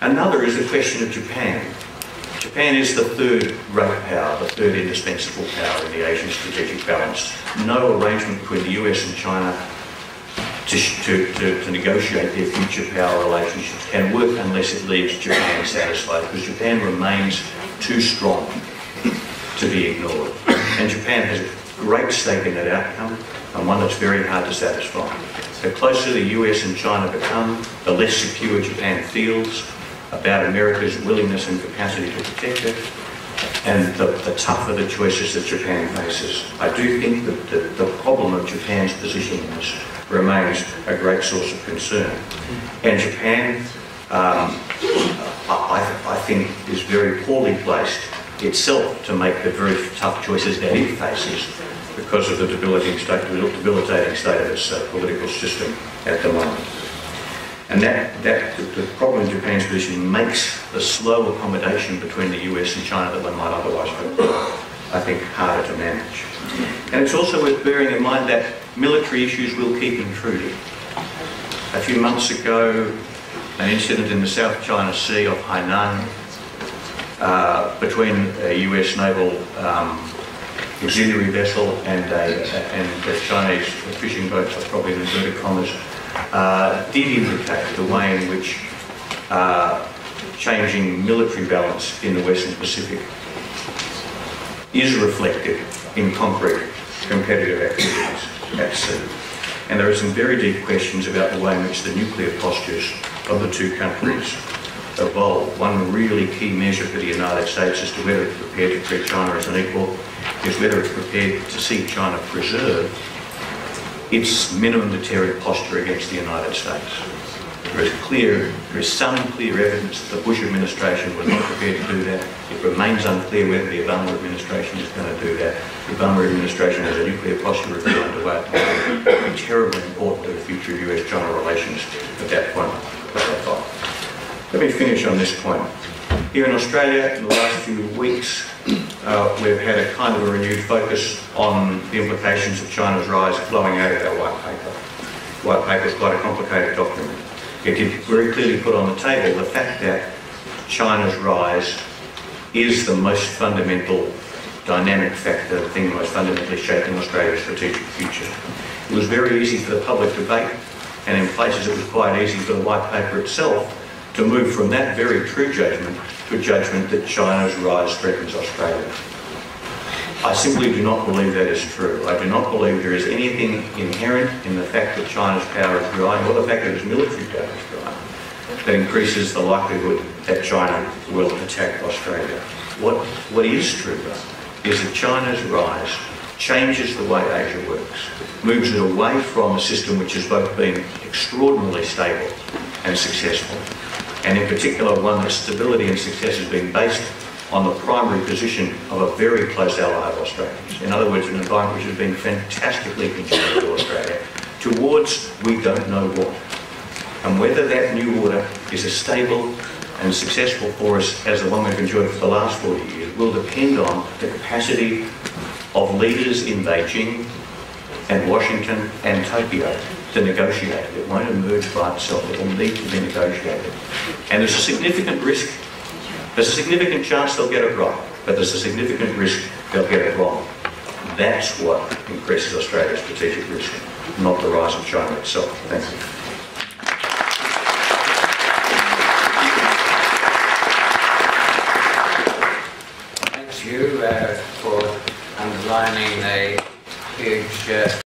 Another is the question of Japan. Japan is the third great power, the third indispensable power in the Asian strategic balance. No arrangement between the US and China to negotiate their future power relationships can work unless it leaves Japan satisfied, because Japan remains too strong to be ignored. And Japan has a great stake in that outcome, and one that's very hard to satisfy. The closer the US and China become, the less secure Japan feels about America's willingness and capacity to protect it, and the tougher the choices that Japan faces. I do think that the problem of Japan's position in this remains a great source of concern. And Japan, I think, is very poorly placed itself to make the very tough choices that it faces because of the debilitating state of its political system at the moment. And the problem in Japan's position makes the slow accommodation between the US and China that one might otherwise hope for, I think, harder to manage. And it's also worth bearing in mind that military issues will keep intruding. A few months ago, an incident in the South China Sea off Hainan between a US naval auxiliary vessel and a Chinese fishing boat, probably in inverted commas, did indicate the way in which changing military balance in the Western Pacific is reflected in concrete competitive activities at sea. And there are some very deep questions about the way in which the nuclear postures of the two countries evolve. One really key measure for the United States as to whether it's prepared to treat China as an equal is whether it's prepared to see China preserve its minimum deterrent posture against the United States. There is some clear evidence that the Bush administration was not prepared to do that. It remains unclear whether the Obama administration is going to do that. The Obama administration has a nuclear posture review underway. It will be terribly important to the future of US-China relations at that point. Let me finish on this point. Here in Australia, in the last few weeks, we've had a kind of a renewed focus on the implications of China's rise flowing out of our white paper. The white paper is quite a complicated document. It did very clearly put on the table the fact that China's rise is the most fundamental dynamic factor, the thing most fundamentally shaping Australia's strategic future. It was very easy for the public debate, and in places it was quite easy for the white paper itself to move from that very true judgment to a judgment that China's rise threatens Australia. I simply do not believe that is true. I do not believe there is anything inherent in the fact that China's power is growing, or the fact that its military power is growing, that increases the likelihood that China will attack Australia. What is true, though, is that China's rise changes the way Asia works, moves it away from a system which has both been extraordinarily stable and successful, and in particular one whose stability and success has been based on the primary position of a very close ally of Australians. In other words, an environment which has been fantastically conducive to Australia, towards we don't know what. And whether that new order is as stable and successful for us as the one we've enjoyed for the last 40 years will depend on the capacity of leaders in Beijing and Washington and Tokyo to negotiate it. It won't emerge by itself. It will need to be negotiated. And there's a significant risk. There's a significant chance they'll get it right, but there's a significant risk they'll get it wrong. That's what increases Australia's strategic risk, not the rise of China itself. Thank you. Thanks, Hugh, for underlining a huge